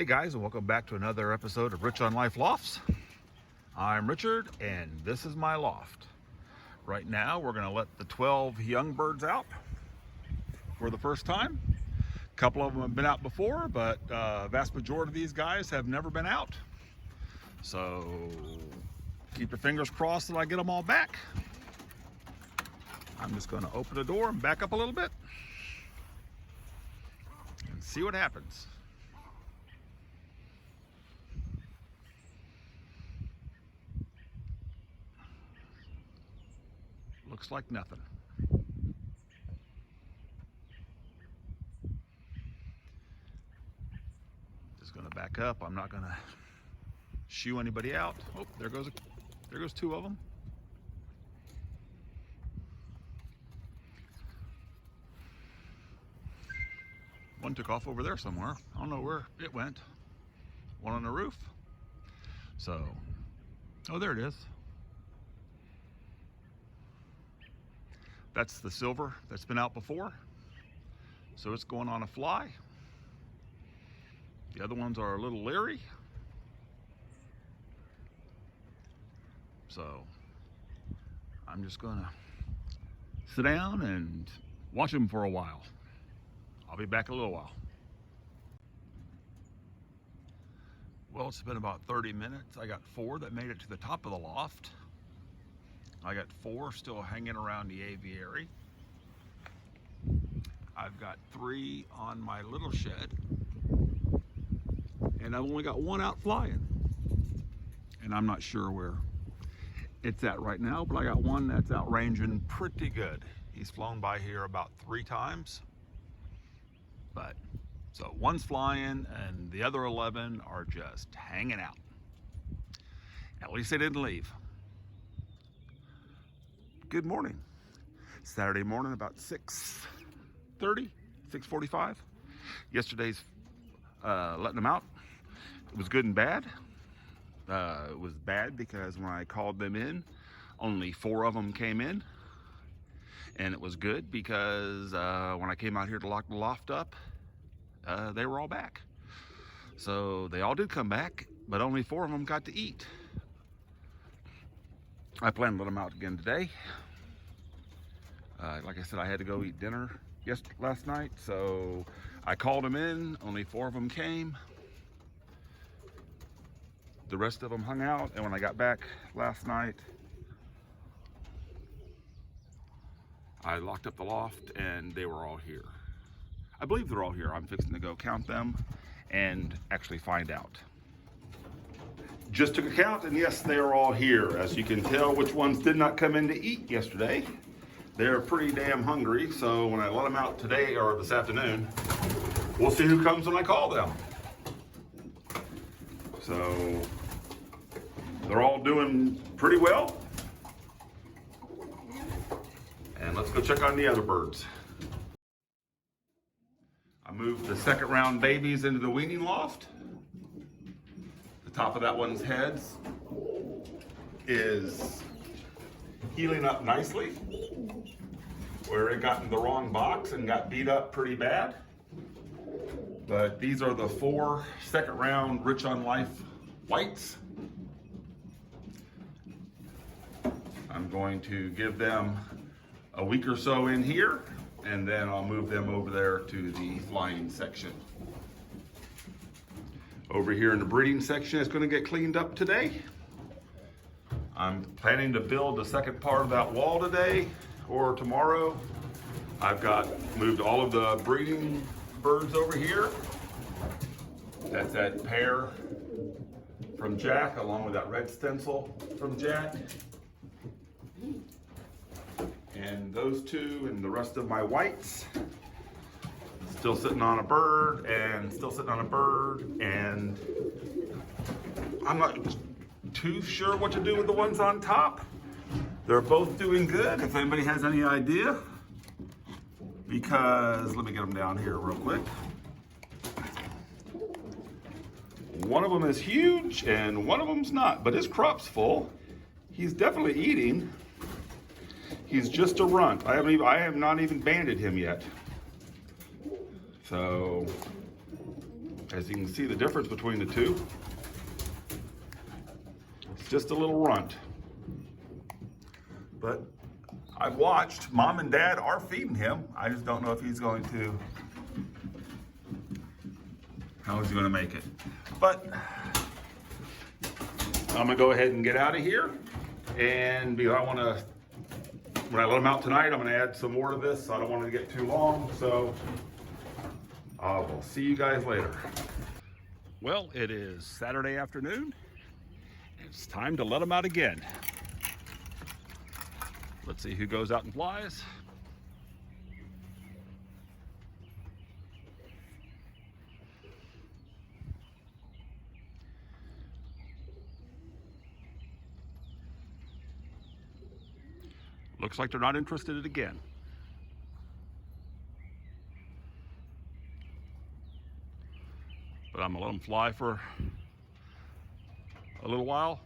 Hey guys, and welcome back to another episode of Rich on Life Lofts. I'm Richard, and this is my loft. Right now, we're going to let the 12 young birds out for the first time. A couple of them have been out before, but vast majority of these guys have never been out. So keep your fingers crossed that I get them all back. I'm just going to open the door and back up a little bit and see what happens. Looks like nothing. Just gonna back up. I'm not gonna shoo anybody out. Oh, there goes two of them. One took off over there somewhere. I don't know where it went. One on the roof. So, oh, there it is. That's the silver that's been out before. So it's going on a fly. The other ones are a little leery. So I'm just gonna sit down and watch them for a while. I'll be back in a little while. Well, it's been about 30 minutes. I got 4 that made it to the top of the loft. I got 4 still hanging around the aviary. I've got 3 on my little shed. And I've only got 1 out flying. And I'm not sure where it's at right now, but I got 1 that's out ranging pretty good. He's flown by here about 3 times. But, so 1's flying and the other 11 are just hanging out. At least they didn't leave. Good morning. Saturday morning, about 6:30, 6:45. Yesterday's letting them out. It was good and bad. It was bad because when I called them in, only 4 of them came in. And it was good because when I came out here to lock the loft up, they were all back. So they all did come back, but only 4 of them got to eat. I plan to let them out again today. Like I said, I had to go eat dinner last night, so I called them in. Only 4 of them came. The rest of them hung out, and when I got back last night, I locked up the loft, and they were all here. I believe they're all here. I'm fixing to go count them and actually find out. Just took a count, and yes, they are all here. As you can tell, which ones did not come in to eat yesterday. They're pretty damn hungry, so when I let them out today or this afternoon, we'll see who comes when I call them. So they're all doing pretty well. And let's go check on the other birds. I moved the second round babies into the weaning loft. The top of that one's heads is healing up nicely, where it got in the wrong box and got beat up pretty bad. But these are the 4 second round Rich on Life whites. I'm going to give them a week or so in here, and then I'll move them over there to the flying section. Over here in the breeding section, it's going to get cleaned up today. I'm planning to build the second part of that wall today or tomorrow. I've got moved all of the breeding birds over here. That's that pair from Jack, along with that red stencil from Jack. And those 2 and the rest of my whites. Still sitting on a bird and still sitting on a bird, and I'm not too sure what to do with the ones on top. They're both doing good, if anybody has any idea, because let me get them down here real quick. One of them is huge and one of them's not, but his crop's full. He's definitely eating. He's just a runt. I have not even banded him yet. So As you can see, the difference between the two, it's just a little runt. But I've watched, Mom and Dad are feeding him. I just don't know if he's going to, how is he going to make it? But I'm gonna go ahead and get out of here, and because I want to, when I let them out tonight, I'm gonna add some more to this. So I don't want it to get too long, so I will see you guys later. Well, it is Saturday afternoon. It's time to let them out again. Let's see who goes out and flies. Looks like they're not interested again. But I'm gonna let them fly for a little while.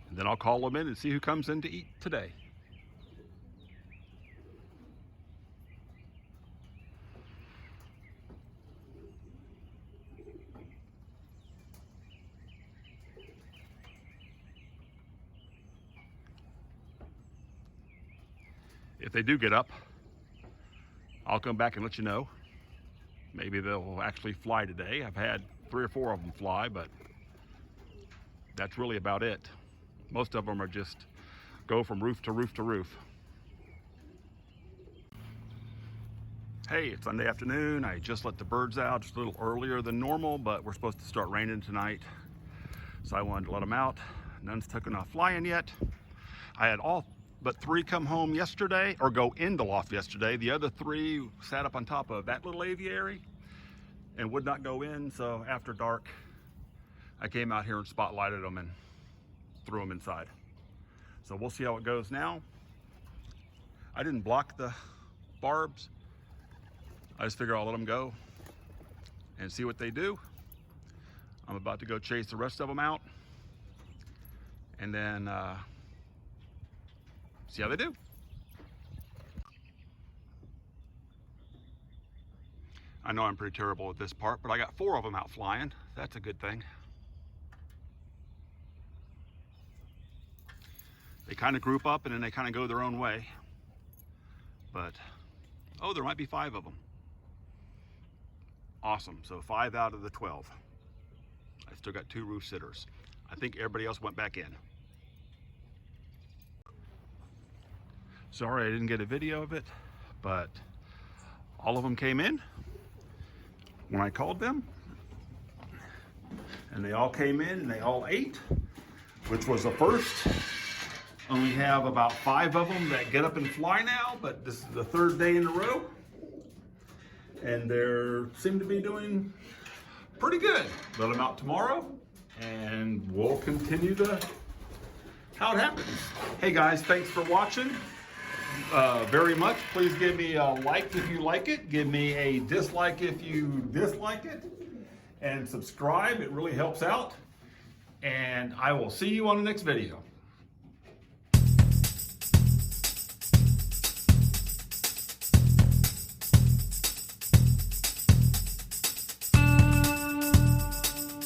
And then I'll call them in and see who comes in to eat today. If they do get up, I'll come back and let you know. Maybe they'll actually fly today. I've had 3 or 4 of them fly, but that's really about it. Most of them are just go from roof to roof to roof. Hey, it's Sunday afternoon. I just let the birds out just a little earlier than normal, but we're supposed to start raining tonight. So I wanted to let them out. None's taken off flying yet. I had all but 3 come home yesterday, or go in the loft yesterday. The other 3 sat up on top of that little aviary and would not go in. So after dark, I came out here and spotlighted them and threw them inside. So we'll see how it goes now. I didn't block the barbs. I just figure I'll let them go and see what they do. I'm about to go chase the rest of them out, and then see how they do. I know I'm pretty terrible at this part, but I got 4 of them out flying. That's a good thing. They kind of group up and then they kind of go their own way. But, oh, there might be 5 of them. Awesome, so 5 out of the 12. I still got 2 roof sitters. I think everybody else went back in. Sorry I didn't get a video of it, but all of them came in when I called them, and they all came in and they all ate, which was a first. Only have about 5 of them that get up and fly now, but this is the 3rd day in a row, and they seem to be doing pretty good. Let them out tomorrow, and we'll continue how it happens. Hey guys, thanks for watching. Very much. Please give me a like if you like it. Give me a dislike if you dislike it. And subscribe. It really helps out. And I will see you on the next video.